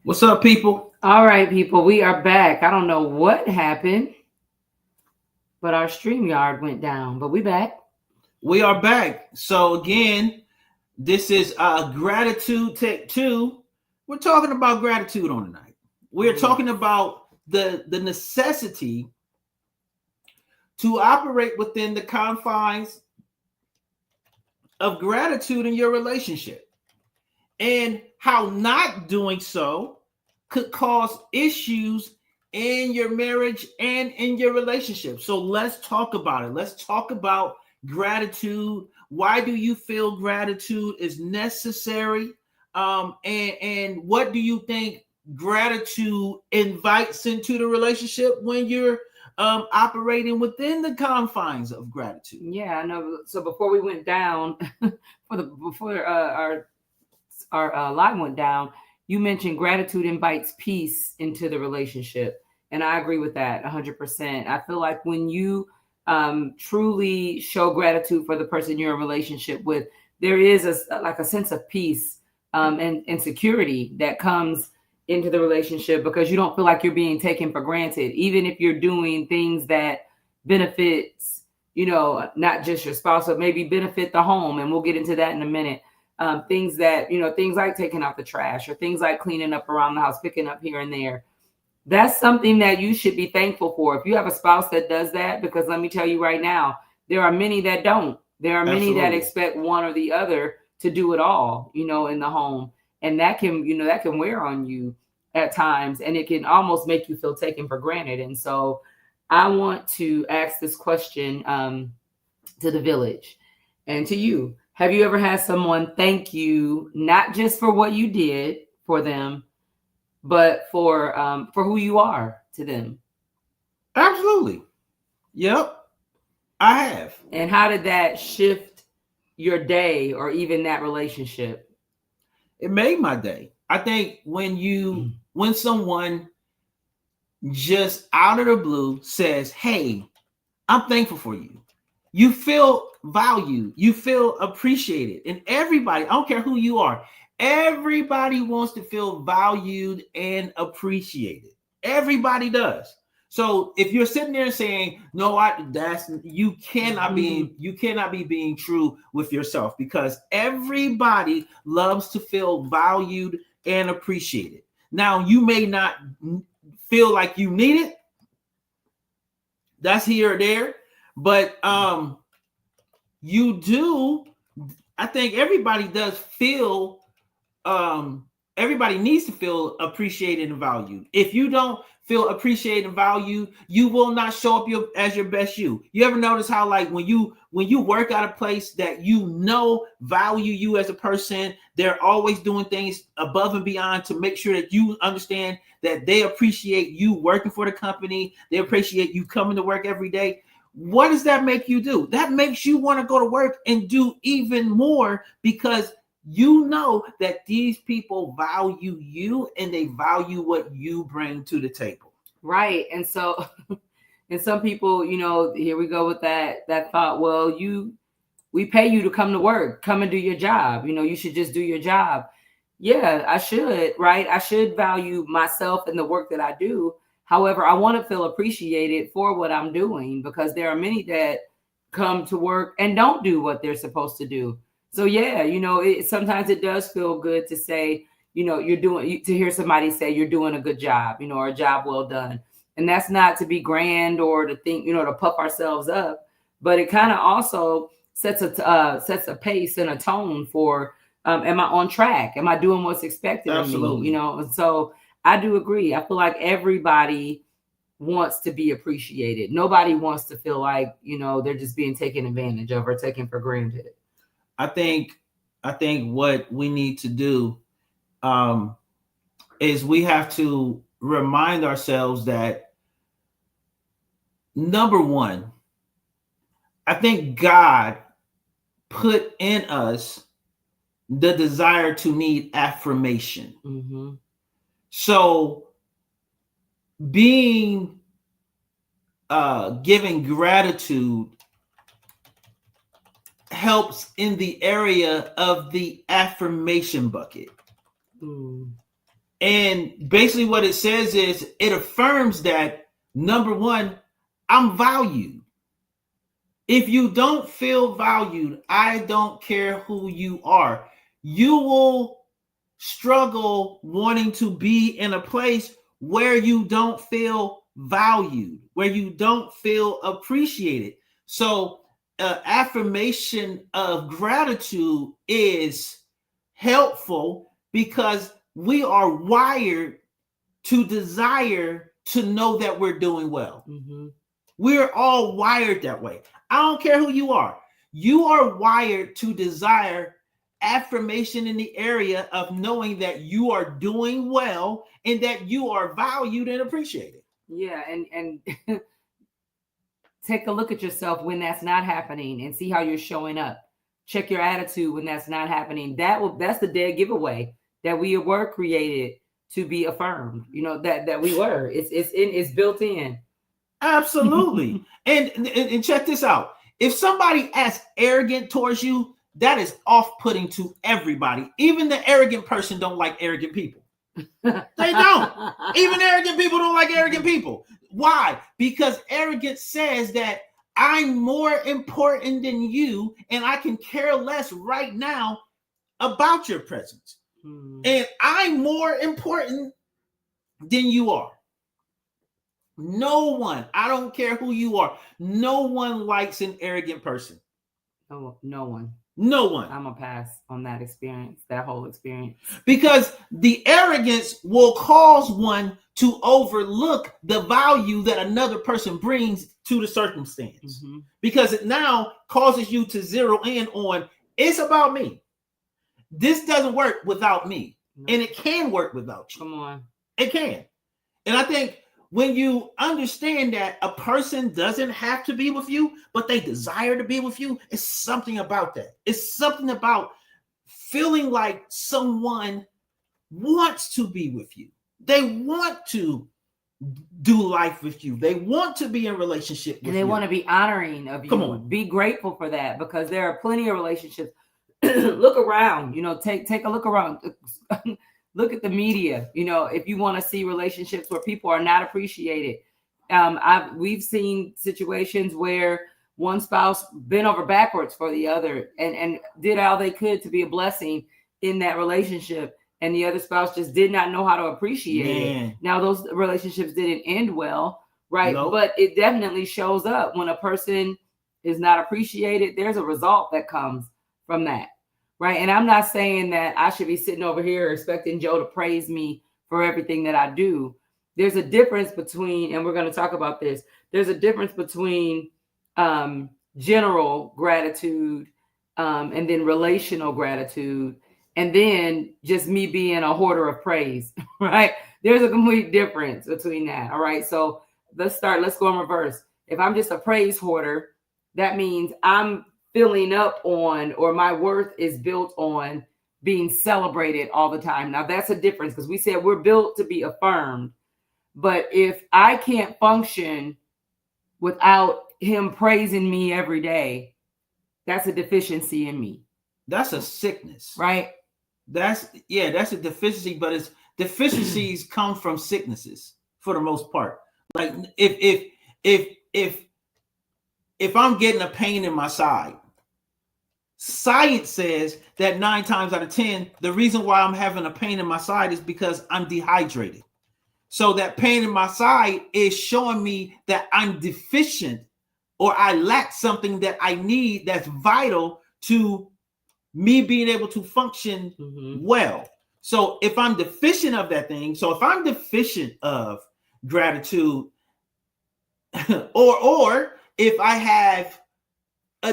What's up, people? All right, people, we are back. I don't know what happened, but our StreamYard went down, but we back. We are back. So again, this is gratitude take two. We're talking about gratitude on tonight. We're Yes. talking about the necessity to operate within the confines of gratitude in your relationship, and how not doing so could cause issues in your marriage and in your relationship. So let's talk about it. Let's talk about gratitude. Why do you feel gratitude is necessary? And what do you think gratitude invites into the relationship when you're operating within the confines of gratitude? Yeah, I know. So before we went down, before our line went down, you mentioned gratitude invites peace into the relationship, and I agree with that 100%. I feel like when you truly show gratitude for the person you're in a relationship with, there is like a sense of peace and security that comes into the relationship because you don't feel like you're being taken for granted, even if you're doing things that benefits not just your spouse but maybe benefit the home, and we'll get into that in a minute. Things that things like taking out the trash or things like cleaning up around the house, picking up here and there. That's something that you should be thankful for if you have a spouse that does that, because let me tell you right now, there are many that don't. There are many that Absolutely. expect one or the other to do it all, in the home. And that can wear on you at times, and it can almost make you feel taken for granted. And so I want to ask this question to the village and to you. Have you ever had someone thank you not just for what you did for them, but for who you are to them? Absolutely. Yep, I have. And how did that shift your day or even that relationship? It made my day. I think when someone just out of the blue says, "Hey, I'm thankful for you," you feel valued, you feel appreciated, and everybody, I don't care who you are, everybody wants to feel valued and appreciated. Everybody does. So if you're sitting there saying, "No, that's you cannot be being true with yourself," because everybody loves to feel valued and appreciated. Now, you may not feel like you need it. That's here or there, but you do. I think everybody does feel um everybody needs to feel appreciated and valued. If you don't feel appreciated and valued, you will not show up as your best you. You ever notice how, like, when you work at a place that value you as a person, they're always doing things above and beyond to make sure that you understand that they appreciate you working for the company, they appreciate you coming to work every day. What does that make you do? That makes you want to go to work and do even more, because you know that these people value you and they value what you bring to the table. Right. And so and some people, here we go with that thought, well, we pay you to come to work, come and do your job. You should just do your job. Yeah, I should, right? I should value myself and the work that I do. However, I want to feel appreciated for what I'm doing, because there are many that come to work and don't do what they're supposed to do. So yeah, sometimes it does feel good to say, to hear somebody say you're doing a good job, or a job well done. And that's not to be grand or to think, to puff ourselves up, but it kind of also sets a pace and a tone for, am I on track? Am I doing what's expected of me? Absolutely. And so I do agree. I feel like everybody wants to be appreciated. Nobody wants to feel like, they're just being taken advantage of or taken for granted. I think I think what we need to do um, is we have to remind ourselves that, number one, I think God put in us the desire to need affirmation. Mm-hmm. So being giving gratitude helps in the area of the affirmation bucket. Mm. And basically what it says is it affirms that, number one, I'm valued. If you don't feel valued, I don't care who you are. You will struggle wanting to be in a place where you don't feel valued, where you don't feel appreciated. So, affirmation of gratitude is helpful because we are wired to desire to know that we're doing well. Mm-hmm. We're all wired that way. I don't care who you are. You are wired to desire affirmation in the area of knowing that you are doing well and that you are valued and appreciated. Yeah, and take a look at yourself when that's not happening and see how you're showing up. Check your attitude when that's not happening. That's the dead giveaway that we were created to be affirmed. You know, that we were. It's built in. Absolutely. and check this out. If somebody acts arrogant towards you, that is off-putting to everybody. Even the arrogant person don't like arrogant people. They don't. Even arrogant people don't like arrogant people. Why? Because arrogance says that I'm more important than you and I can care less right now about your presence. And I'm more important than you are. No one, I don't care who you are, no one likes an arrogant person. No one. No one. I'm a pass on that experience, that whole experience. Because the arrogance will cause one to overlook the value that another person brings to the circumstance. Mm-hmm. Because it now causes you to zero in on, it's about me. This doesn't work without me. No. And it can work without you. Come on. It can. And I think when you understand that a person doesn't have to be with you, but they desire to be with you, it's something about that. It's something about feeling like someone wants to be with you. They want to do life with you. They want to be in relationship with you. And they want to be honoring of you. Come on. Be grateful for that, because there are plenty of relationships. Look around, take a look around. Look at the media, if you want to see relationships where people are not appreciated. We've seen situations where one spouse bent over backwards for the other and did all they could to be a blessing in that relationship. And the other spouse just did not know how to appreciate it. Now, those relationships didn't end well, right? Nope. But it definitely shows up when a person is not appreciated. There's a result that comes from that. Right. And I'm not saying that I should be sitting over here expecting Joe to praise me for everything that I do. There's a difference between, and we're going to talk about this, there's a difference between general gratitude and then relational gratitude, and then just me being a hoarder of praise. Right. There's a complete difference between that. All right. So let's go in reverse. If I'm just a praise hoarder, that means I'm filling up on, or my worth is built on being celebrated all the time. Now that's a difference, because we said we're built to be affirmed. But if I can't function without him praising me every day, that's a deficiency in me. That's a sickness, right? That's a deficiency, but it's deficiencies come from sicknesses for the most part. Like if I'm getting a pain in my side, science says that 9 times out of 10, the reason why I'm having a pain in my side is because I'm dehydrated. So that pain in my side is showing me that I'm deficient, or I lack something that I need that's vital to me being able to function well. So if I'm deficient of that thing, so if I'm deficient of gratitude, or if I have I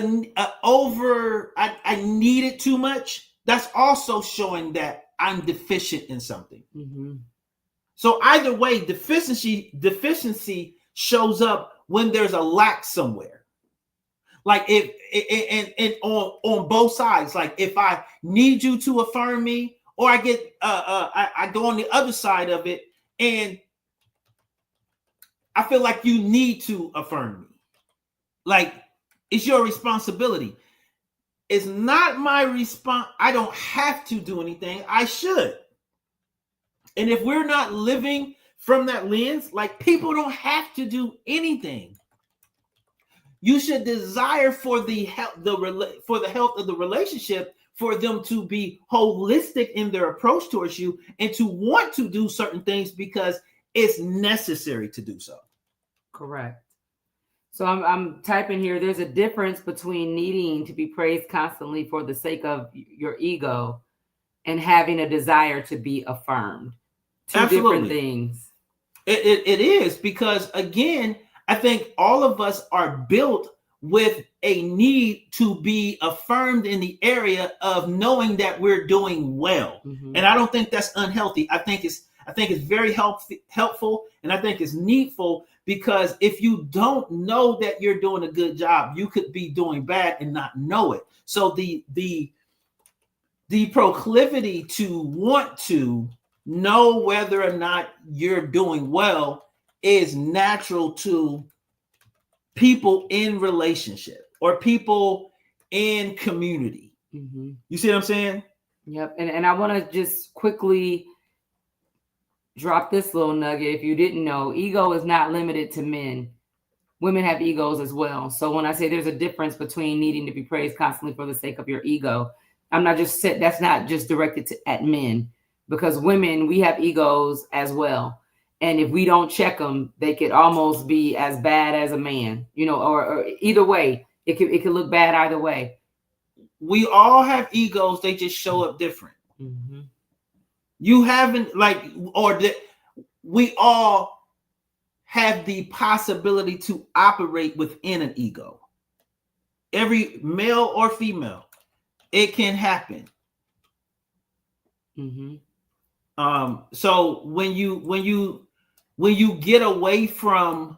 need it too much, that's also showing that I'm deficient in something. Mm-hmm. So either way, deficiency shows up when there's a lack somewhere. Like if on both sides, like if I need you to affirm me, or I get I go on the other side of it and I feel like you need to affirm me. Like, it's your responsibility. It's not my response. I don't have to do anything. I should. And if we're not living from that lens, like, people don't have to do anything. You should desire for the health of the relationship, for them to be holistic in their approach towards you and to want to do certain things because it's necessary to do so. Correct. So I'm typing here. There's a difference between needing to be praised constantly for the sake of your ego and having a desire to be affirmed. Two Absolutely. different things. It is, because again, I think all of us are built with a need to be affirmed in the area of knowing that we're doing well. Mhm. And I don't think that's unhealthy. I think it's very helpful, and I think it's needful, because if you don't know that you're doing a good job, you could be doing bad and not know it. So the proclivity to want to know whether or not you're doing well is natural to people in relationship or people in community. Mm-hmm. You see what I'm saying? Yep. And I want to just quickly drop this little nugget. If you didn't know, ego is not limited to men. Women have egos as well. So when I say there's a difference between needing to be praised constantly for the sake of your ego, that's not just directed at men, because women, we have egos as well. And if we don't check them, they could almost be as bad as a man, or either way, it could look bad either way. We all have egos. They just show up different. Mm-hmm. You haven't we all have the possibility to operate within an ego. Every male or female, it can happen. Mm-hmm. So when you get away from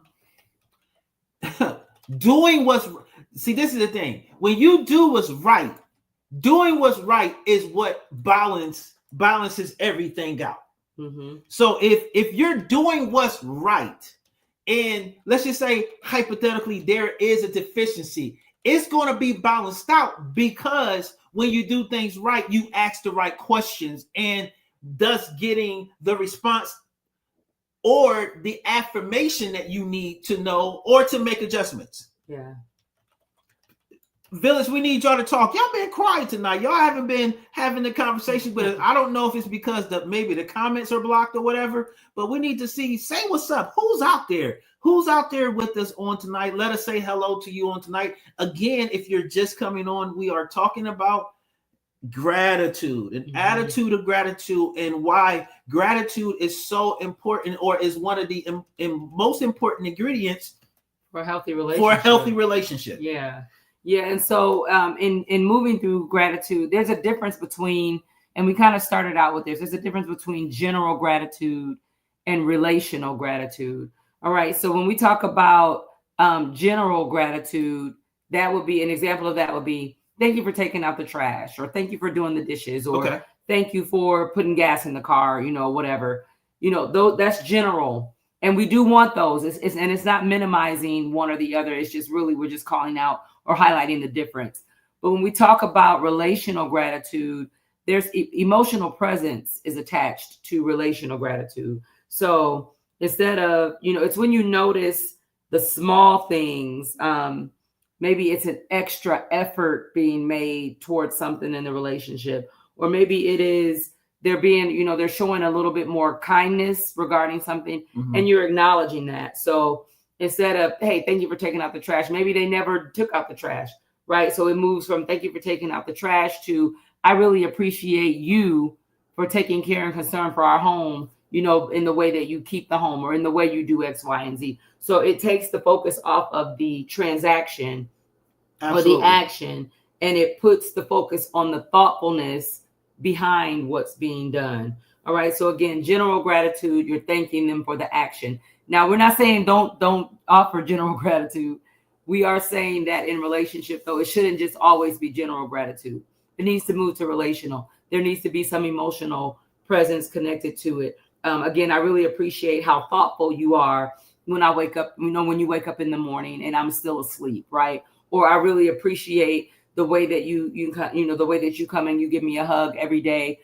doing this is the thing. When you do what's right, doing what's right is what balances everything out. Mm-hmm. So if you're doing what's right, and let's just say hypothetically there is a deficiency, it's going to be balanced out, because when you do things right, you ask the right questions, and thus getting the response or the affirmation that you need to know or to make adjustments. Yeah. Village, we need y'all to talk. Y'all been quiet tonight. Y'all haven't been having the conversation, but I don't know if it's because maybe the comments are blocked or whatever, but we need to say what's up. Who's out there? Who's out there with us on tonight? Let us say hello to you on tonight. Again, if you're just coming on, we are talking about gratitude, an attitude of gratitude, and why gratitude is so important, or is one of the most important ingredients for a healthy relationship. Yeah. And so in moving through gratitude, there's a difference between, and we kind of started out with there's a difference between general gratitude and relational gratitude. All right. So when we talk about general gratitude, that would be an example of that would be, thank you for taking out the trash, or thank you for doing the dishes, or thank you for putting gas in the car, whatever, that's general. And we do want those. It's not minimizing one or the other. It's just really, we're just calling out or highlighting the difference. But when we talk about relational gratitude, there's emotional presence is attached to relational gratitude. So instead of, it's when you notice the small things, maybe it's an extra effort being made towards something in the relationship, or maybe it is they're being, they're showing a little bit more kindness regarding something, and you're acknowledging that. So instead of, hey, thank you for taking out the trash, maybe they never took out the trash, right? So it moves from thank you for taking out the trash to, I really appreciate you for taking care and concern for our home, in the way that you keep the home, or in the way you do X, Y, and Z. So it takes the focus off of the transaction or the action, and it puts the focus on the thoughtfulness behind what's being done. All right. So again, general gratitude, you're thanking them for the action. Now, we're not saying don't offer general gratitude. We are saying that in relationship, though, it shouldn't just always be general gratitude. It needs to move to relational. There needs to be some emotional presence connected to it. Again, I really appreciate how thoughtful you are when I wake up, when you wake up in the morning and I'm still asleep, right? Or I really appreciate the way that you the way that you come and you give me a hug every day,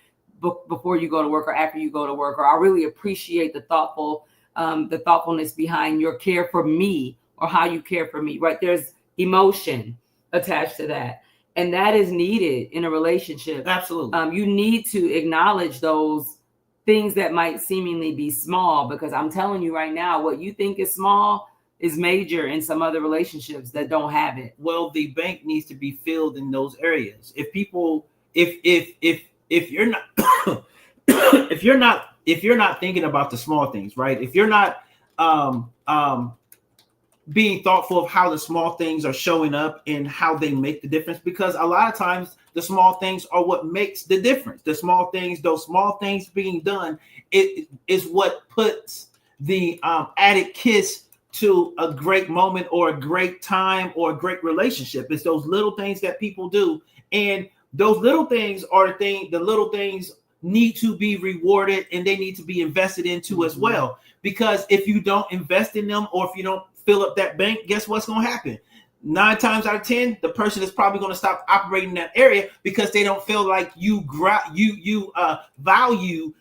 before you go to work or after you go to work, or I really appreciate the thoughtfulness behind your care for me or how you care for me, right? There's emotion attached to that. And that is needed in a relationship. Absolutely. You need to acknowledge those things that might seemingly be small, because I'm telling you right now, what you think is small is major in some other relationships that don't have it. Well, the bank needs to be filled in those areas. If you're not if you're not thinking about the small things, right? If you're not being thoughtful of how the small things are showing up and how they make the difference, because a lot of times the small things are what makes the difference. The small things, those small things being done, it is what puts the added kiss to a great moment or a great time or a great relationship. It's those little things that people do, and those little things are the little things need to be rewarded, and they need to be invested into as well. Because if you don't invest in them, or if you don't fill up that bank, guess what's going to happen? 9 times out of 10, the person is probably going to stop operating in that area because they don't feel like you value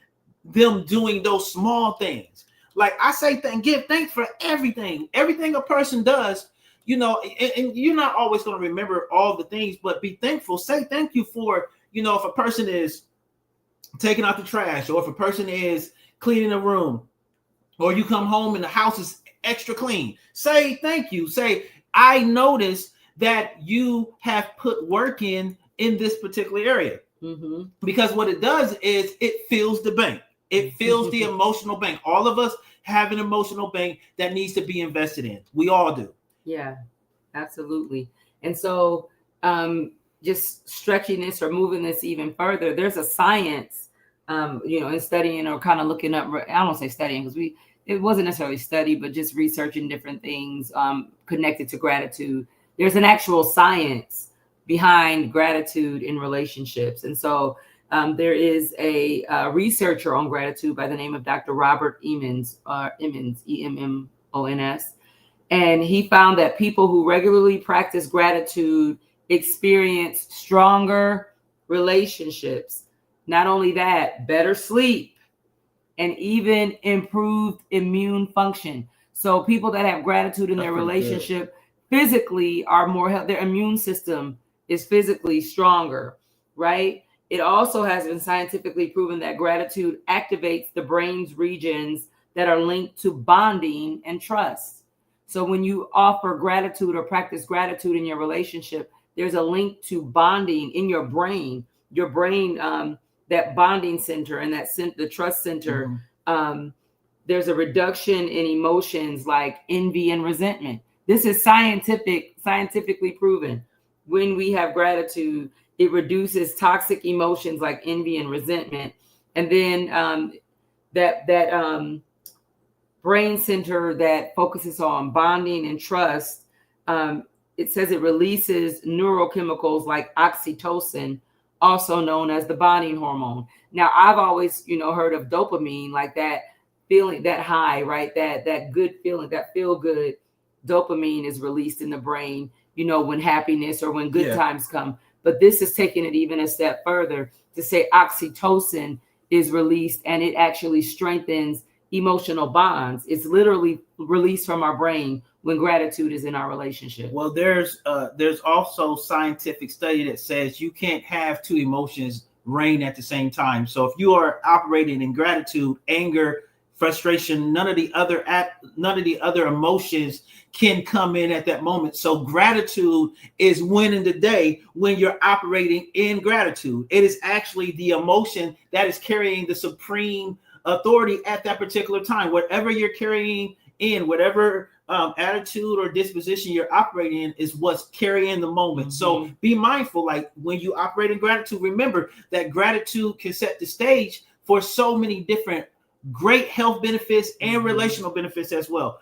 them doing those small things. Like I say, give thanks for everything a person does. And you're not always going to remember all the things, but be thankful. Say thank you for, if a person is taking out the trash, or if a person is cleaning a room, or you come home and the house is extra clean. Say thank you. Say, I noticed that you have put work in this particular area. Mm-hmm. Because what it does is it fills the bank. It fills the emotional bank. All of us have an emotional bank that needs to be invested in. We all do. Yeah, absolutely. And so just stretching this or moving this even further, there's a science, in studying or kind of looking up, I don't say studying because it wasn't necessarily study, but just researching different things connected to gratitude. There's an actual science behind gratitude in relationships. And so there is a researcher on gratitude by the name of Dr. Robert Emmons, E-M-M-O-N-S. And he found that people who regularly practice gratitude experience stronger relationships. Not only that, better sleep, and even improved immune function. So people that have gratitude in their relationship physically are more healthy. Their immune system is physically stronger, right? It also has been scientifically proven that gratitude activates the brain's regions that are linked to bonding and trust. So when you offer gratitude or practice gratitude in your relationship, there's a link to bonding in your brain. Your brain, that bonding center and the trust center, there's a reduction in emotions like envy and resentment. This is scientifically proven. When we have gratitude, it reduces toxic emotions like envy and resentment. And then that brain center that focuses on bonding and trust, it says it releases neurochemicals like oxytocin, also known as the bonding hormone. Now, I've always, heard of dopamine, like that feeling, that high, right? That good feeling, that feel good dopamine is released in the brain, when happiness or when good times come. But this is taking it even a step further to say oxytocin is released, and it actually strengthens emotional bonds. It's literally released from our brain when gratitude is in our relationship. Well, there's also scientific study that says you can't have two emotions reign at the same time. So if you are operating in gratitude, anger, frustration, none of the other emotions can come in at that moment. So gratitude is winning the day when you're operating in gratitude. It is actually the emotion that is carrying the supreme authority at that particular time. Whatever you're carrying in, whatever attitude or disposition you're operating in is what's carrying the moment. So be mindful, like when you operate in gratitude, remember that gratitude can set the stage for so many different great health benefits and relational benefits as well.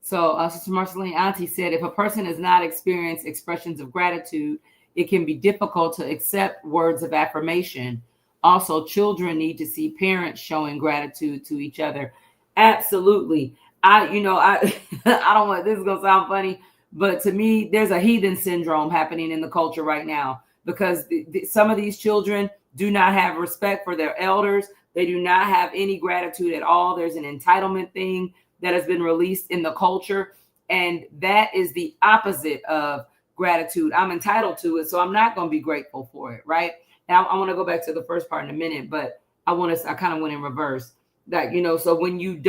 So Sister Marceline Auntie said, if a person has not experienced expressions of gratitude, it can be difficult to accept words of affirmation. Also, children need to see parents showing gratitude to each other. Absolutely. I don't want, this is going to sound funny, but to me, there's a heathen syndrome happening in the culture right now, because some of these children do not have respect for their elders. They do not have any gratitude at all. There's an entitlement thing that has been released in the culture. And that is the opposite of gratitude. I'm entitled to it, so I'm not going to be grateful for it, right? Now, I want to go back to the first part in a minute, but I kind of went in reverse. That, so when you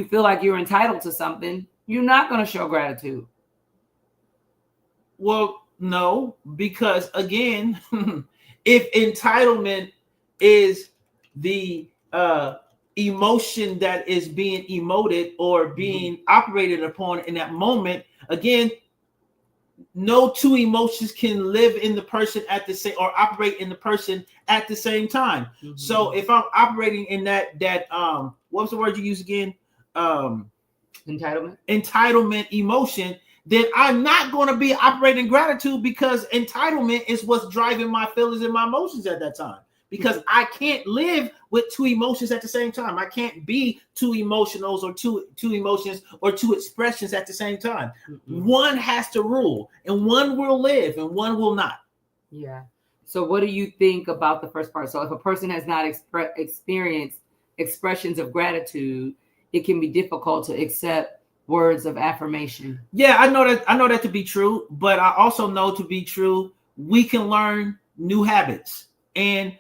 feel like you're entitled to something, you're not going to show gratitude. Well, no, because again, if entitlement is the emotion that is being emoted or being operated upon in that moment, again, no two emotions can live in the person at the same or operate in the person at the same time. So if I'm operating in that what was the word you used again? Entitlement emotion, then I'm not going to be operating gratitude, because entitlement is what's driving my feelings and my emotions at that time. Because I can't live with two emotions at the same time. I can't be two emotionals or two emotions or two expressions at the same time. One has to rule, and one will live and one will not. Yeah. So what do you think about the first part? So if a person has not experienced expressions of gratitude, it can be difficult to accept words of affirmation. Yeah, I know that to be true, but I also know to be true, we can learn new habits. And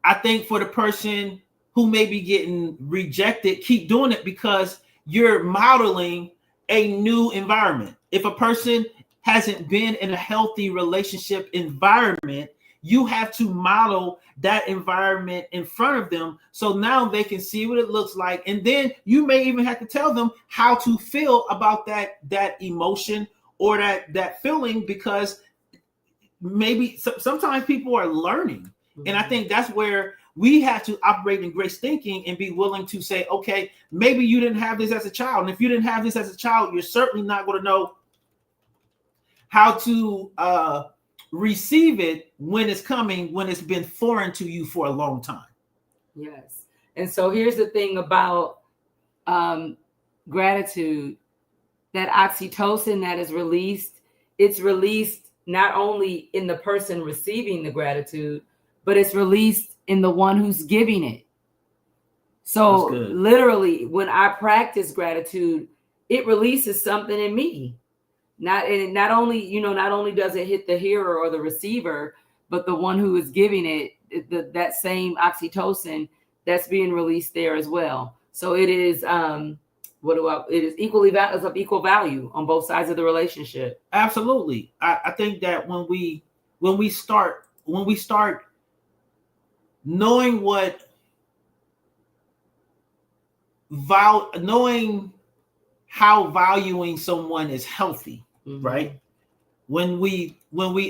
I think for the person who may be getting rejected, keep doing it, because you're modeling a new environment. If a person hasn't been in a healthy relationship environment, you have to model that environment in front of them, so now they can see what it looks like. And then you may even have to tell them how to feel about that emotion or that feeling, because maybe sometimes people are learning. And I think that's where we have to operate in grace thinking and be willing to say, okay, maybe you didn't have this as a child. And if you didn't have this as a child, you're certainly not going to know how to receive it when it's coming, when it's been foreign to you for a long time. Yes. And so here's the thing about gratitude, that oxytocin that is released, it's released not only in the person receiving the gratitude, but it's released in the one who's giving it. So literally, when I practice gratitude, it releases something in me. Not only does it hit the hearer or the receiver, but the one who is giving it, that same oxytocin that's being released there as well. So it is it is of equal value on both sides of the relationship. Absolutely. I think that when we start knowing knowing how valuing someone is healthy, right? When we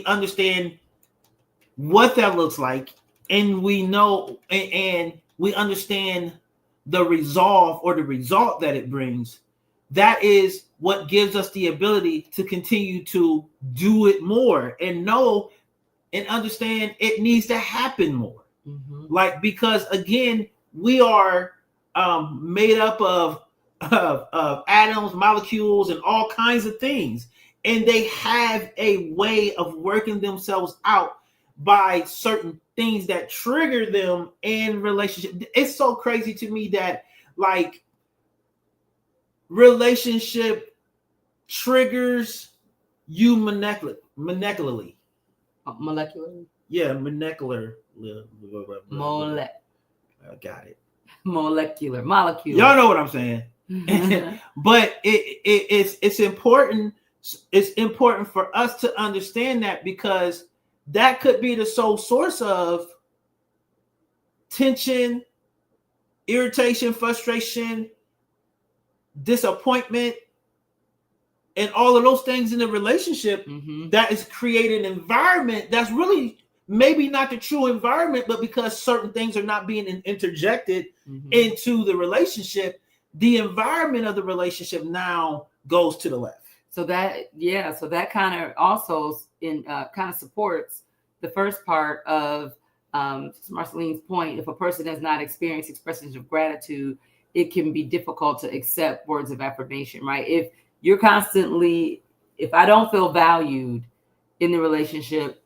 understand what that looks like, and we know and we understand the resolve or the result that it brings, that is what gives us the ability to continue to do it more and know and understand it needs to happen more. Like, because again, we are made up of atoms, molecules, and all kinds of things, and they have a way of working themselves out by certain things that trigger them in relationship. It's so crazy to me that, like, relationship triggers you molecularly. Yeah, molecular. I got it. Molecule. Y'all know what I'm saying. But it's important. It's important for us to understand that, because that could be the sole source of tension, irritation, frustration, disappointment, and all of those things in the relationship. That is creating an environment that's really maybe not the true environment, but because certain things are not being interjected into the relationship, the environment of the relationship now goes to the left. So that kind of also kind of supports the first part of Marceline's point. If a person has not experienced expressions of gratitude, it can be difficult to accept words of affirmation, right? If I don't feel valued in the relationship,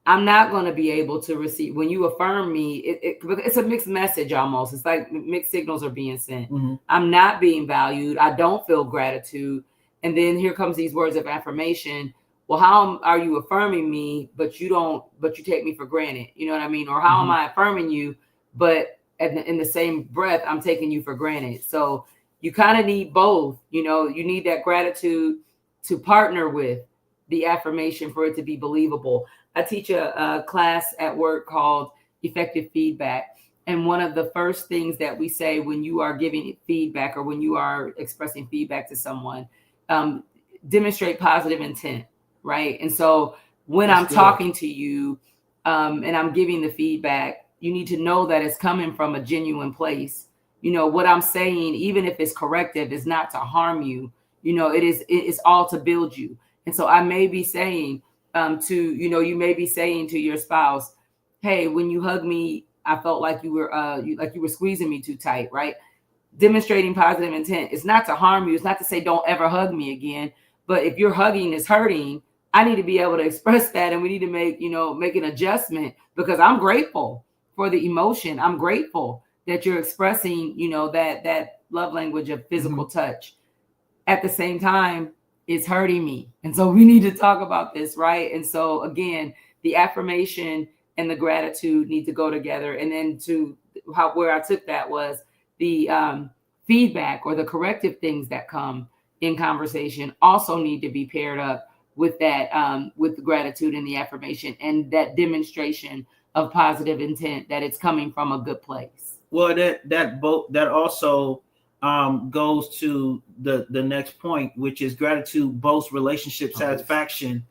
I'm not going to be able to receive when you affirm me. It's a mixed message almost. It's like mixed signals are being sent. Mhm. I'm not being valued. I don't feel gratitude. And then here comes these words of affirmation. Well, how are you affirming me, but you take me for granted? You know what I mean? Or how am I affirming you, but in the same breath, I'm taking you for granted. So you kind of need both. You know, you need that gratitude to partner with the affirmation for it to be believable. I teach a class at work called effective feedback. And one of the first things that we say when you are giving feedback or when you are expressing feedback to someone, demonstrate positive intent, right? And so when I'm talking to you and I'm giving the feedback, you need to know that it's coming from a genuine place. You know, what I'm saying, even if it's corrective, is not to harm you. You know, it's all to build you. And so I may be saying, you may be saying to your spouse, hey, when you hug me, I felt like you were squeezing me too tight, right? Demonstrating positive intent. It's not to harm you. It's not to say don't ever hug me again. But if your hugging is hurting, I need to be able to express that, and we need to make an adjustment, because I'm grateful for the emotion. I'm grateful that you're expressing, that love language of physical touch. At the same time, it's hurting me. And so we need to talk about this, right? And so again, the affirmation and the gratitude need to go together. And then where I took that was the feedback or the corrective things that come in conversation also need to be paired up with that, with the gratitude and the affirmation and that demonstration of positive intent, that it's coming from a good place. Well, that also goes to the next point, which is gratitude boasts relationship satisfaction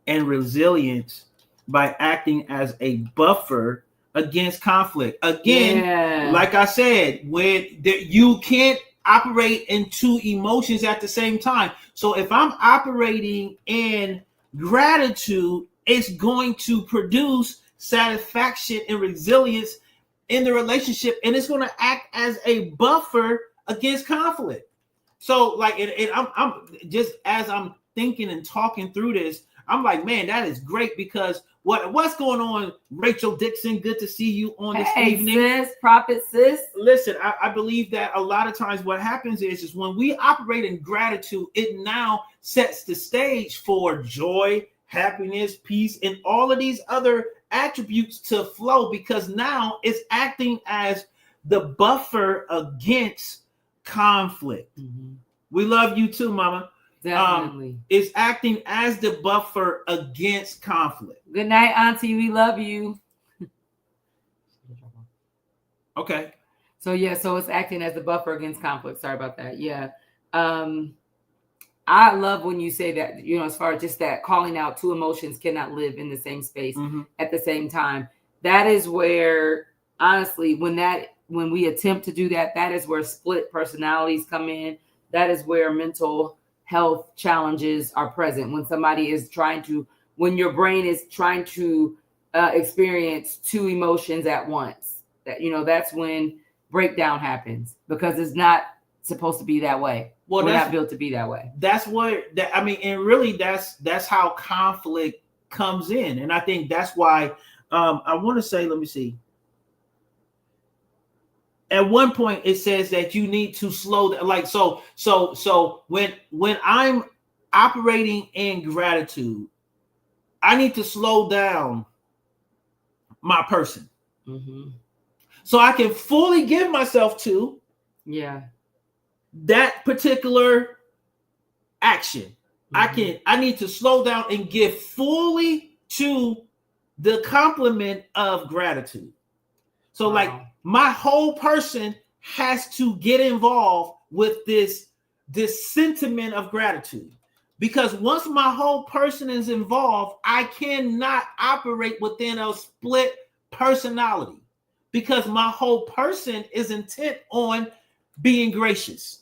and resilience by acting as a buffer against conflict. Again, like I said, you can't operate in two emotions at the same time. So if I'm operating in gratitude, it's going to produce satisfaction and resilience in the relationship, and it's going to act as a buffer against conflict. So like, I'm just, as I'm thinking and talking through this, I'm like, man, that is great, because what's going on, Rachel Dixon? Good to see you on this evening. Sis, prophet sis. Listen, I believe that a lot of times what happens is when we operate in gratitude, it now sets the stage for joy, happiness, peace, and all of these other attributes to flow, because now it's acting as the buffer against conflict. We love you too, Mama. Definitely. It's acting as the buffer against conflict. Good night, Auntie. We love you. Okay. So it's acting as the buffer against conflict. Sorry about that. Yeah. I love when you say that, as far as just that calling out, two emotions cannot live in the same space at the same time. That is where, honestly, when we attempt to do that, that is where split personalities come in. That is where mental health challenges are present. When your brain is trying to experience two emotions at once, that's when breakdown happens, because it's not supposed to be that way. Well, we're not built to be that way. That's and really that's how conflict comes in. And I think that's why I want to say, let me see. At one point it says that you need to slow down. Like, so when I'm operating in gratitude, I need to slow down my person. So I can fully give myself to that particular action. I need to slow down and give fully to the compliment of gratitude. So like my whole person has to get involved with this sentiment of gratitude, because once my whole person is involved, I cannot operate within a split personality, because my whole person is intent on being gracious.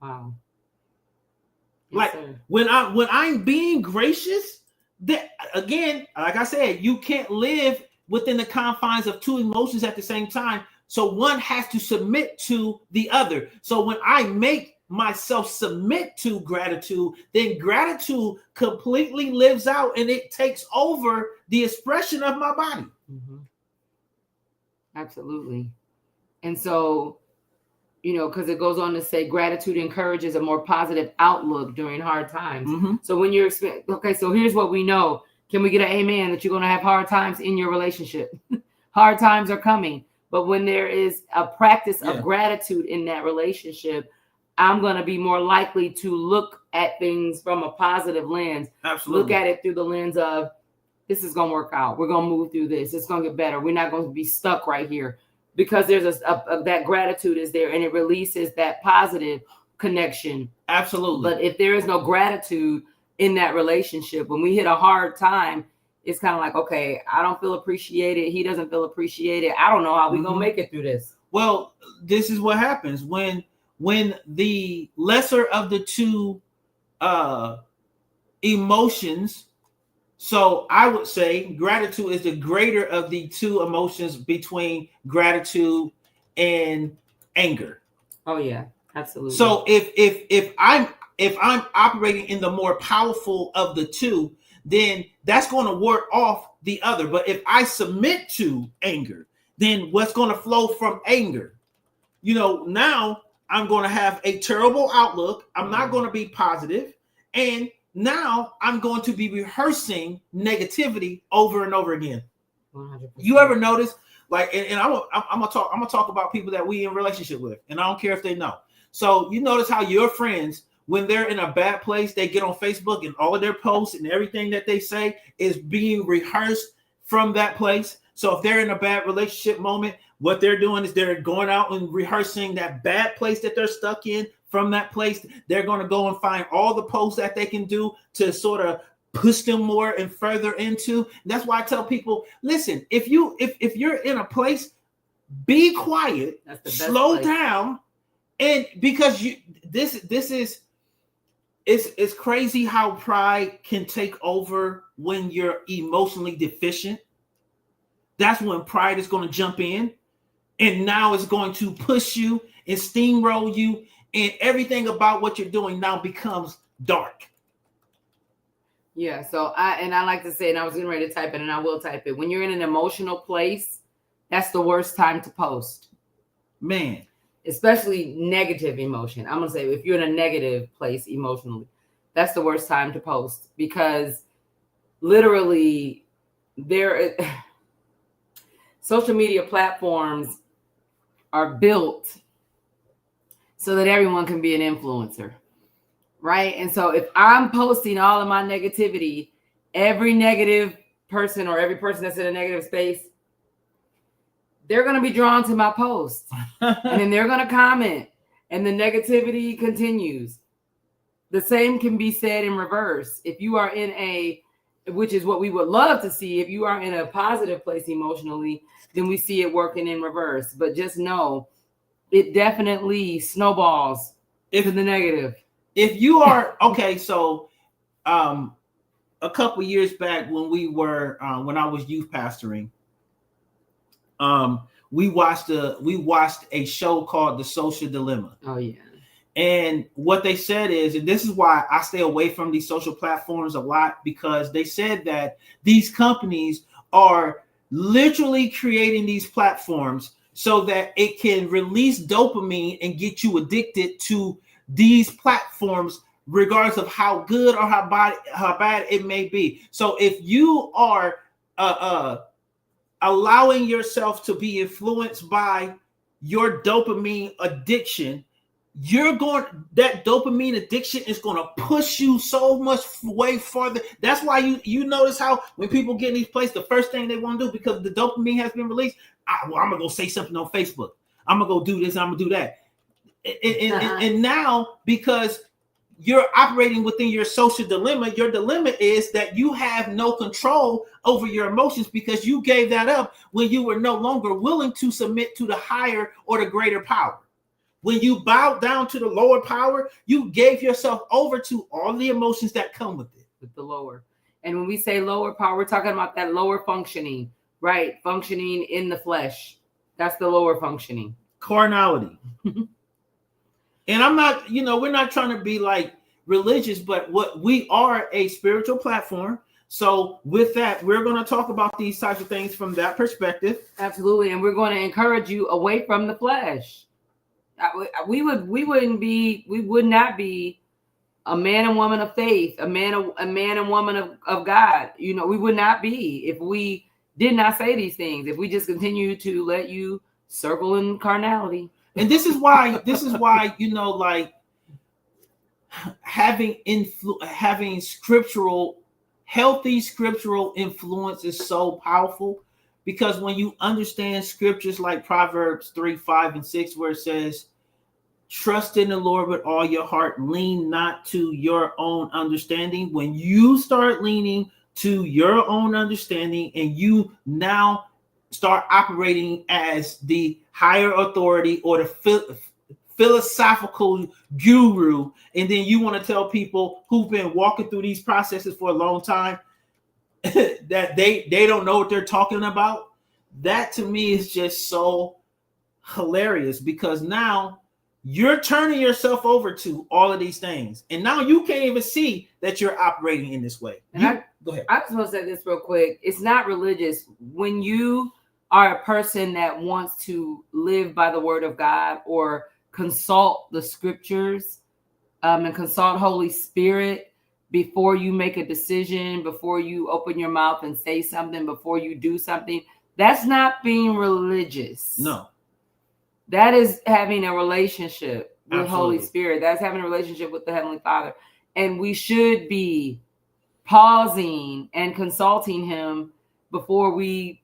Wow. Like, when I'm being gracious, that again, like I said, you can't live within the confines of two emotions at the same time. So one has to submit to the other. So when I make myself submit to gratitude, then gratitude completely lives out and it takes over the expression of my body. Mm-hmm. Absolutely. And so, because it goes on to say gratitude encourages a more positive outlook during hard times. Mm-hmm. So when you're okay, so here's what we know. Can we get an amen that you're going to have hard times in your relationship? Hard times are coming. But when there is a practice of gratitude in that relationship, I'm going to be more likely to look at things from a positive lens. Absolutely. Look at it through the lens of, this is going to work out. We're going to move through this. It's going to get better. We're not going to be stuck right here, because there's that gratitude is there, and it releases that positive connection. Absolutely. But if there is no gratitude in that relationship, when we hit a hard time, it's kind of like, okay, I don't feel appreciated. He doesn't feel appreciated. I don't know how we're going to make it through this. Well, this is what happens when the lesser of the two emotions. So I would say gratitude is the greater of the two emotions between gratitude and anger. Oh yeah, absolutely. So if I'm operating in the more powerful of the two, then that's going to ward off the other. But if I submit to anger, then what's going to flow from anger? Now I'm going to have a terrible outlook. I'm not going to be positive, and now I'm going to be rehearsing negativity over and over again. 100%. You ever notice, like, and I'm gonna talk about people that we in relationship with, and I don't care if they know. So you notice how your friends, when they're in a bad place, they get on Facebook and all of their posts and everything that they say is being rehearsed from that place. So if they're in a bad relationship moment, what they're doing is they're going out and rehearsing that bad place that they're stuck in. From that place, they're going to go and find all the posts that they can do to sort of push them more and further into. That's why I tell people, listen, if you're in a place, be quiet, slow down, and because it's crazy how pride can take over when you're emotionally deficient. That's when pride is going to jump in, and now it's going to push you and steamroll you. And everything about what you're doing now becomes dark. Yeah. So I like to say, and I was getting ready to type it, and I will type it. When you're in an emotional place, that's the worst time to post. Man. Especially negative emotion. I'm going to say, if you're in a negative place emotionally, that's the worst time to post, because literally social media platforms are built so that everyone can be an influencer, right? And so if I'm posting all of my negativity, every negative person or every person that's in a negative space, they're going to be drawn to my post. And then they're going to comment, and the negativity continues. The same can be said in reverse. If you are which is what we would love to see, if you are in a positive place emotionally, then we see it working in reverse. But just know, it definitely snowballs into the negative. If you are okay, so a couple years back when when I was youth pastoring, we watched a show called The Social Dilemma. Oh yeah. And what they said is, and this is why I stay away from these social platforms a lot, because they said that these companies are literally creating these platforms so that it can release dopamine and get you addicted to these platforms, regardless of how good or how bad it may be. So if you are allowing yourself to be influenced by your dopamine addiction, that dopamine addiction is going to push you so much way farther. That's why you notice how when people get in these places, the first thing they want to do, because the dopamine has been released, I'm going to go say something on Facebook. I'm going to go do this. I'm going to do that. And now, because you're operating within your social dilemma, your dilemma is that you have no control over your emotions, because you gave that up when you were no longer willing to submit to the higher or the greater power. When you bowed down to the lower power, you gave yourself over to all the emotions that come with it. With the lower. And when we say lower power, we're talking about that lower functioning, right? Functioning in the flesh. That's the lower functioning. Carnality. And I'm not, we're not trying to be like religious, but what we are a spiritual platform. So with that, we're going to talk about these types of things from that perspective. Absolutely. And we're going to encourage you away from the flesh. We would not be a man and woman of faith, a man and woman of God. We would not be if we did not say these things, if we just continue to let you circle in carnality. And this is why, like having healthy scriptural influence is so powerful, because when you understand scriptures like Proverbs 3, 5, and 6, where it says, trust in the Lord with all your heart, lean not to your own understanding. When you start leaning to your own understanding and you now start operating as the higher authority or the philosophical guru, and then you want to tell people who've been walking through these processes for a long time that they don't know what they're talking about, that to me is just so hilarious, because now you're turning yourself over to all of these things, and now you can't even see that you're operating in this way. Go ahead. I just want to say this real quick. It's not religious. When you are a person that wants to live by the word of God, or consult the scriptures, and consult Holy Spirit before you make a decision, before you open your mouth and say something, before you do something, that's not being religious. No. That is having a relationship with Absolutely. Holy Spirit. That's having a relationship with the Heavenly Father. And we should be pausing and consulting him before we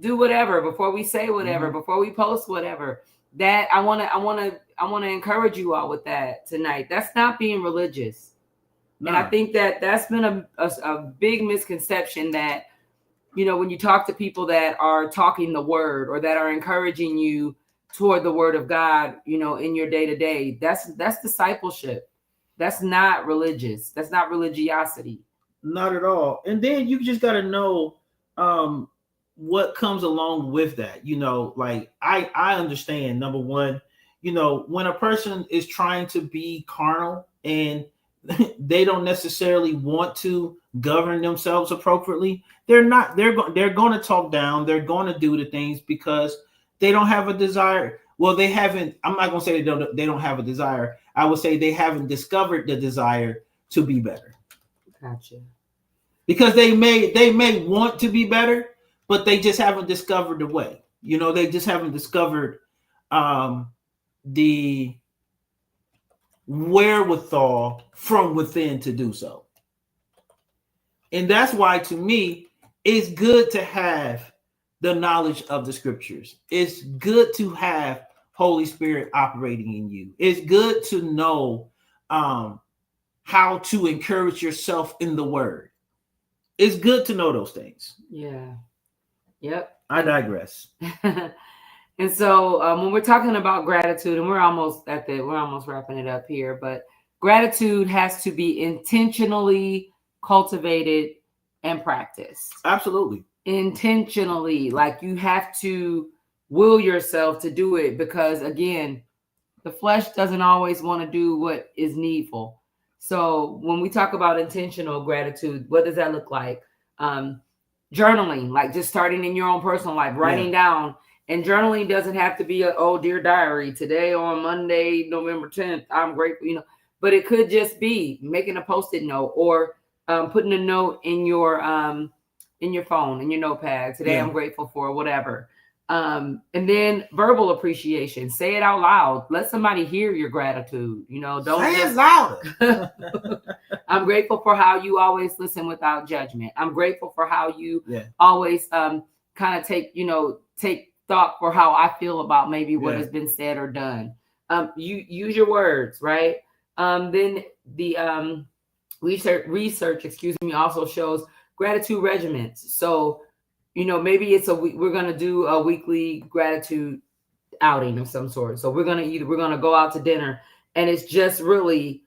do whatever, before we say whatever, before we post whatever. That I want to encourage you all with that tonight. That's not being religious. No. And I think that that's been a big misconception, that, when you talk to people that are talking the word, or that are encouraging you toward the word of God, in your day to day, that's discipleship. That's not religious. That's not religiosity. Not at all. And then you just got to know what comes along with that. Like I understand, number one, when a person is trying to be carnal and they don't necessarily want to govern themselves appropriately, they're going to talk down. They're going to do the things because they don't have a desire. Well, they haven't. I'm not going to say they don't have a desire. I would say they haven't discovered the desire to be better. Gotcha. Because they may want to be better, but they just haven't discovered the way. They just haven't discovered the wherewithal from within to do so. And that's why, to me, it's good to have the knowledge of the scriptures. It's good to have Holy Spirit operating in you. It's good to know how to encourage yourself in the word. It's good to know those things. Yeah. Yep. I digress. And so when we're talking about gratitude, and we're almost wrapping it up here, but gratitude has to be intentionally cultivated and practiced. Absolutely. Intentionally, like you have to will yourself to do it, because again, the flesh doesn't always want to do what is needful. So when we talk about intentional gratitude, what does that look like? Journaling, like just starting in your own personal life, writing down. And journaling doesn't have to be dear diary, today on Monday, November 10th, I'm grateful, but it could just be making a Post-it note, or putting a note in your phone, in your notepad. Today I'm grateful for whatever. And then verbal appreciation. Say it out loud. Let somebody hear your gratitude. Don't say it louder. I'm grateful for how you always listen without judgment. I'm grateful for how you always kind of take thought for how I feel about maybe what has been said or done. You use your words, right? Then the research, also shows gratitude regimens. So, maybe we're going to do a weekly gratitude outing of some sort. So we're going to go out to dinner, and it's just really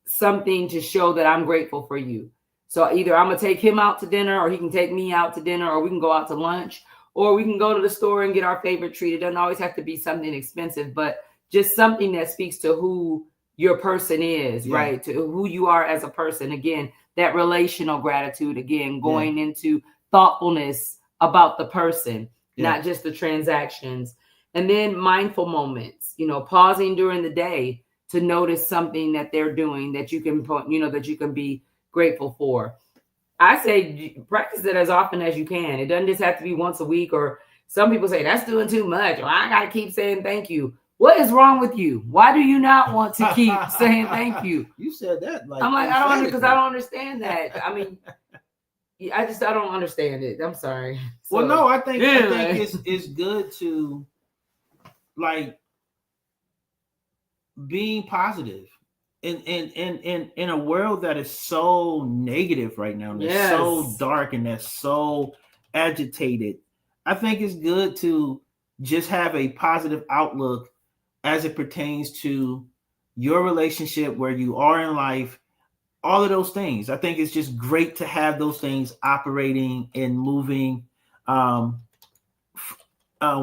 something to show that I'm grateful for you. So either I'm going to take him out to dinner, or he can take me out to dinner, or we can go out to lunch, or we can go to the store and get our favorite treat. It doesn't always have to be something expensive, but just something that speaks to who your person is, Yeah. right? To who you are as a person. Again, that relational gratitude, again, going into thoughtfulness about the person, not just the transactions. And then mindful moments, pausing during the day to notice something that they're doing that you can that you can be grateful for. I say practice it as often as you can. It doesn't just have to be once a week, or some people say that's doing too much, or I got to keep saying thank you. What is wrong with you? Why do you not want to keep saying thank you? You said that like I'm like, I don't understand that. I mean, I don't understand it. I'm sorry. So, well, no, I think it's good to like being positive in a world that is so negative right now, and that's so dark and that's so agitated. I think it's good to just have a positive outlook as it pertains to your relationship, where you are in life, all of those things. I think it's just great to have those things operating and moving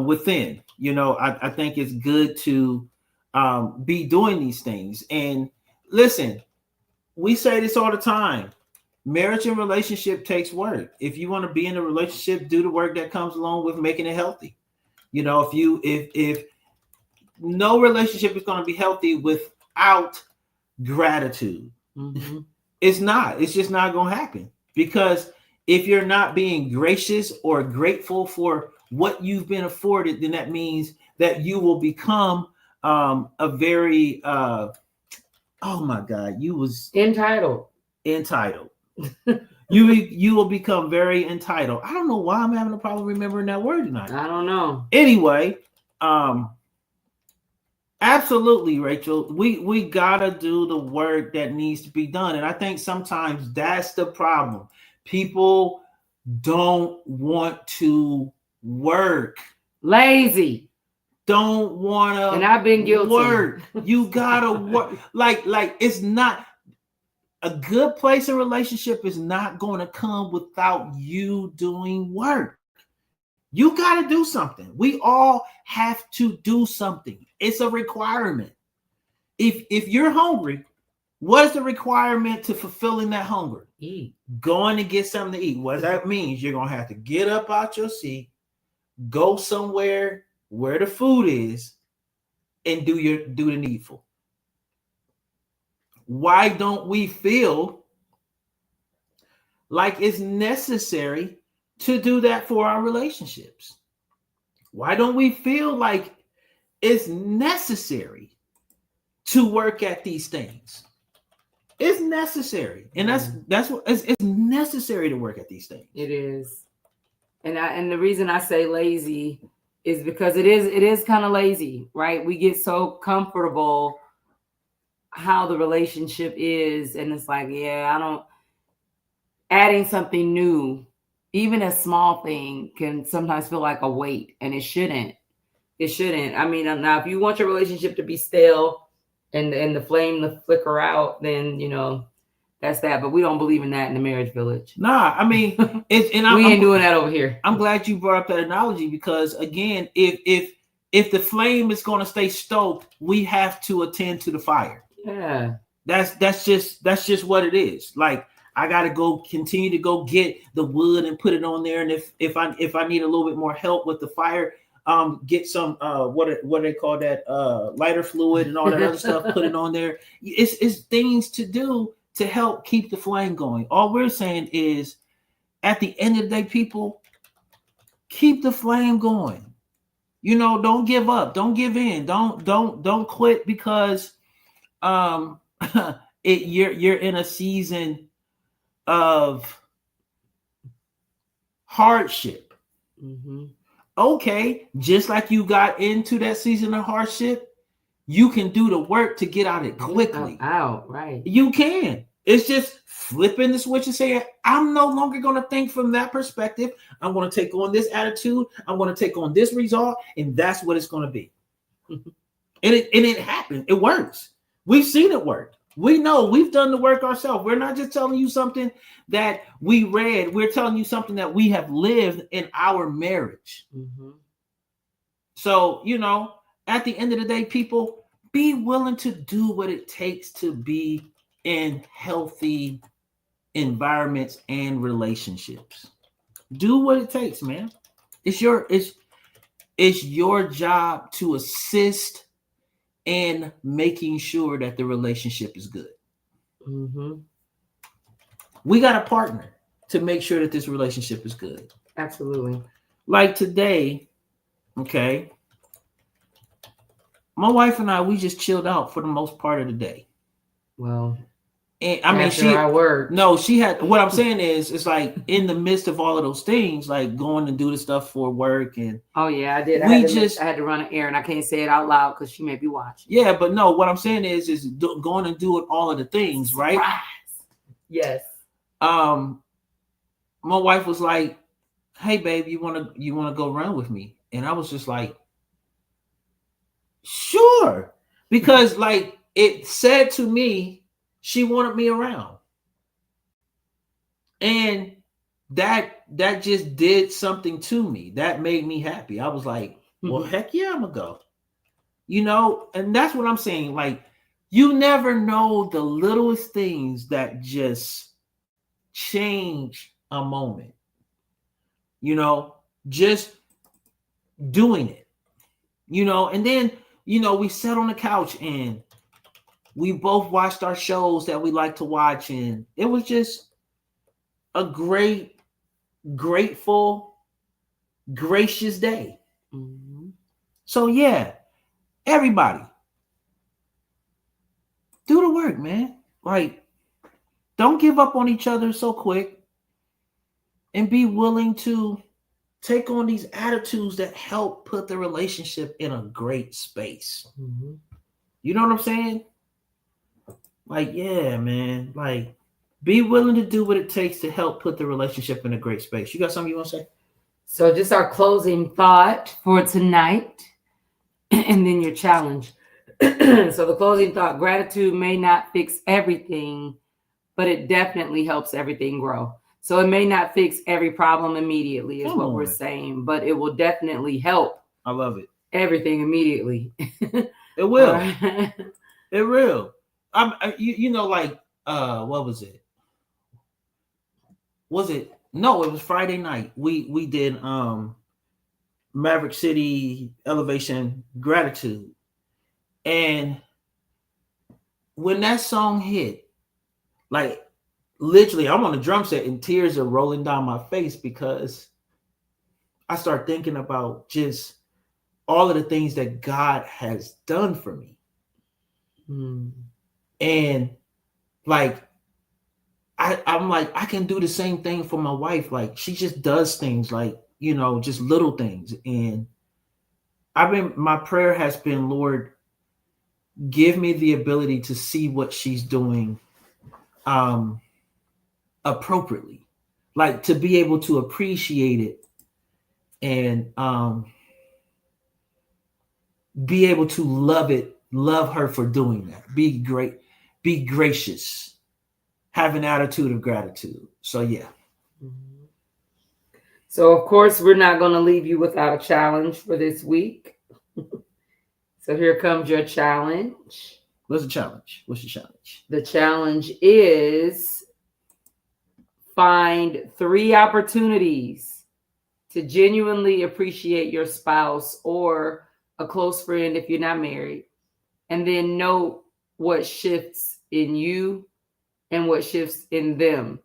within. I think it's good to be doing these things. And listen, we say this all the time. Marriage and relationship takes work. If you want to be in a relationship, do the work that comes along with making it healthy. If no relationship is going to be healthy without gratitude. Mm-hmm. It's just not going to happen, because if you're not being gracious or grateful for what you've been afforded, then that means that you will become a very oh my God, you was entitled. You will become very entitled. I don't know why I'm having a problem remembering that word tonight. I don't know. Anyway, absolutely, Rachel. We gotta do the work that needs to be done. And I think sometimes that's the problem. People don't want to work. Lazy. Don't want to. And I've been guilty. Work. You gotta work. Like it's not a good place. A relationship is not going to come without you doing work. You got to do something. We all have to do something. It's a requirement. If you're hungry, what is the requirement to fulfilling that hunger? Eat. Going to get something to eat. What that means, you're going to have to get up out your seat, go somewhere where the food is, and do the needful. Why don't we feel like it's necessary to do that for our relationships? Why don't we feel like it's necessary to work at these things? It's necessary, and that's what it's necessary to work at these things. It is, and the reason I say lazy is because it is kind of lazy, right? We get so comfortable how the relationship is, and it's like, adding something new, even a small thing, can sometimes feel like a weight, and it shouldn't. I mean, now if you want your relationship to be stale and the flame to flicker out, then that's that. But we don't believe in that in the Marriage Village. Nah, I mean, we ain't doing that over here. I'm glad you brought up that analogy, because again, if the flame is going to stay stoked, we have to attend to the fire. Yeah, that's just what it is. Like, I got to continue to go get the wood and put it on there, and if I need a little bit more help with the fire, get some what do they call that, lighter fluid and all that other stuff, put it on there. It's things to do to help keep the flame going. All we're saying is, at the end of the day, people, keep the flame going. Don't give up, don't give in, don't quit because you're in a season of hardship. Mm-hmm. Okay, just like you got into that season of hardship, you can do the work to get out of it quickly. Out, right? You can. It's just flipping the switch and saying, I'm no longer going to think from that perspective. I'm going to take on this attitude. I'm going to take on this result, and that's what it's going to be. And it happened. It works. We've seen it work. We know, we've done the work ourselves. We're not just telling you something that we read. We're telling you something that we have lived in our marriage. Mm-hmm. So, at the end of the day, people, be willing to do what it takes to be in healthy environments and relationships. Do what it takes, man. It's your job to assist in making sure that the relationship is good. Mm-hmm. We got a partner to make sure that this relationship is good. Absolutely. Like today, okay, my wife and I, we just chilled out for the most part of the day. Well, and I mean, she had, what I'm saying is, it's like in the midst of all of those things, like going to do the stuff for work. And oh yeah, I did. I had to run an errand. I can't say it out loud because she may be watching. Yeah, but no, what I'm saying is going and doing all of the things, right? Yes. My wife was like, "Hey, babe, you want to go run with me?" And I was just like, "Sure," because like it said to me, she wanted me around, and that just did something to me. That made me happy. I was like, "Well, heck yeah, I'm gonna go." And that's what I'm saying. Like, you never know the littlest things that just change a moment. Just doing it. And then we sat on the couch and we both watched our shows that we like to watch, and it was just a great, grateful, gracious day. Mm-hmm. So yeah, everybody, do the work, man. Like, don't give up on each other so quick, and be willing to take on these attitudes that help put the relationship in a great space. Mm-hmm. You know what I'm saying? Like, yeah, man. Like, be willing to do what it takes to help put the relationship in a great space. You got something you want to say? So just our closing thought for tonight, and then your challenge. So the closing thought: gratitude may not fix everything, but it definitely helps everything grow. So it may not fix every problem immediately, is what we're saying, but it will definitely help. I love it. Everything immediately. It will. It will. Like, what was it? No, it was Friday night. We did Maverick City Elevation Gratitude. And when that song hit, like, literally, I'm on the drum set and tears are rolling down my face, because I start thinking about just all of the things that God has done for me. And like, I'm like, I can do the same thing for my wife. Like, she just does things like, just little things. And my prayer has been, Lord, give me the ability to see what she's doing appropriately, like to be able to appreciate it, and be able to love her for doing that. Be great, be gracious, have an attitude of gratitude. So yeah. So of course, we're not going to leave you without a challenge for this week. So here comes your challenge. What's the challenge? What's the challenge? The challenge is find 3 opportunities to genuinely appreciate your spouse or a close friend if you're not married, and then note what shifts in you and what shifts in them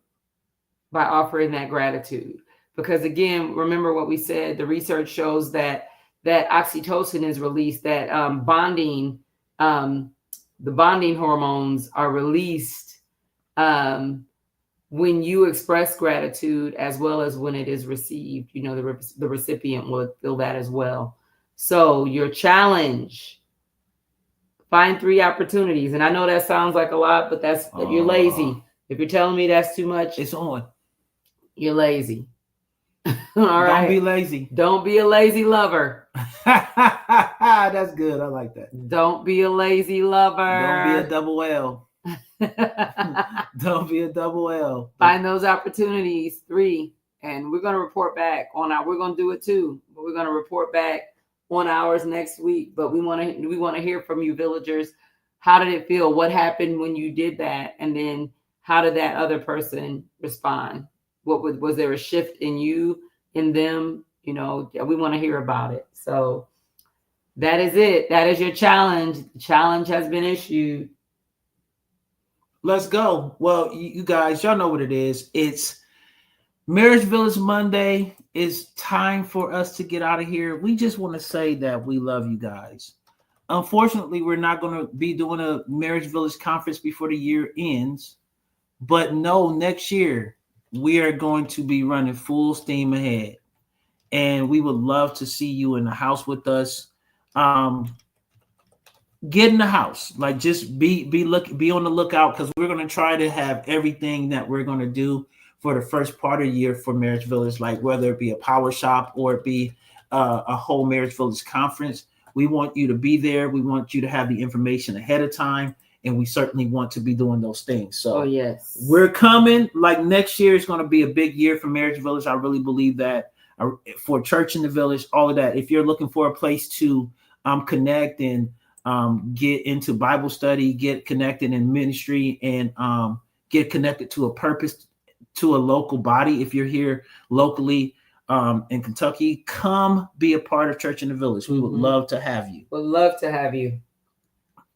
by offering that gratitude. Because again, remember what we said, the research shows that oxytocin is released, that bonding, the bonding hormones are released when you express gratitude, as well as when it is received. The recipient will feel that as well. So your challenge: find 3 opportunities. And I know that sounds like a lot, but you're lazy. If you're telling me that's too much, it's on. You're lazy. All right. Don't be lazy. Don't be a lazy lover. That's good. I like that. Don't be a lazy lover. Don't be a double L. Don't be a double L. Find those opportunities, 3, and we're going to report back on we're going to do it too, but we're going to report back on ours next week. But we want to hear from you, villagers. How did it feel? What happened when you did that? And then how did that other person respond? Was there a shift in you, in them? You know, we want to hear about it. So that is it. That is your challenge. The challenge has been issued. Let's go. Well, you guys, y'all know what it is. It's Marriage Village Monday. It's time for us to get out of here. We just want to say that we love you guys. Unfortunately, we're not going to be doing a Marriage Village conference before the year ends. But no, next year, we are going to be running full steam ahead. And we would love to see you in the house with us. Get in the house. Like, just be on the lookout, because we're going to try to have everything that we're going to do for the first part of the year for Marriage Village, like whether it be a power shop or it be a whole Marriage Village conference. We want you to be there. We want you to have the information ahead of time. And we certainly want to be doing those things. So yes, we're coming. Like, next year is going to be a big year for Marriage Village. I really believe that, for Church in the Village, all of that. If you're looking for a place to connect and get into Bible study, get connected in ministry, and get connected to a purpose, to a local body. If you're here locally in Kentucky, come be a part of Church in the Village. We would love to have you. Would love to have you.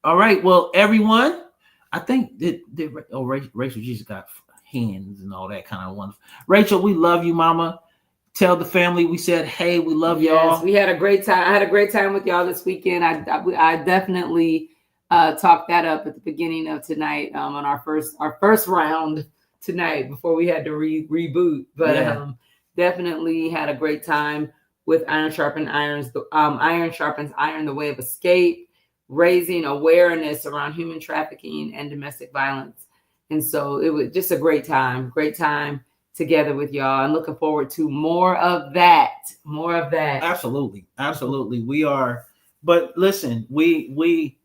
All right. Well, everyone, I think Rachel just got hands and all that kind of wonderful. Rachel, we love you, Mama. Tell the family we said, hey, we love y'all. We had a great time. I had a great time with y'all this weekend. I definitely talked that up at the beginning of tonight on our first round tonight before we had to reboot. But definitely had a great time with Iron Sharpens Iron, Iron Sharpens Iron, the way of escape, raising awareness around human trafficking and domestic violence. And so it was just a great time together with y'all, and looking forward to more of that. Absolutely. We are. But listen, we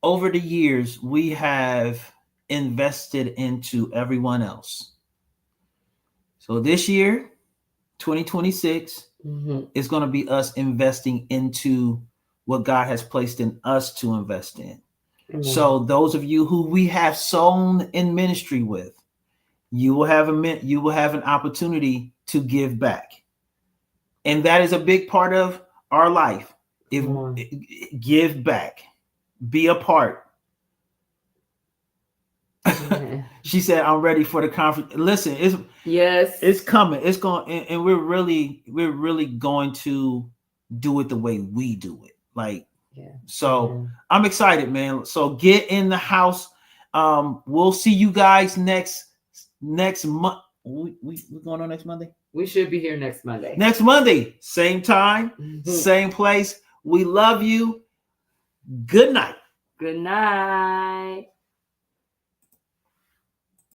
over the years, we have invested into everyone else. So this year, 2026, is going to be us investing into what God has placed in us to invest in. So those of you who we have sown in ministry with, you will have an opportunity to give back. And that is a big part of our life. Give back, be a part. She said, I'm ready for the conference. Listen, it's coming. It's going, and we're really going to do it the way we do it. I'm excited, man. So get in the house. We'll see you guys next month. We going on next Monday? We should be here next Monday. Next Monday, same time, same place. We love you. Good night. Good night.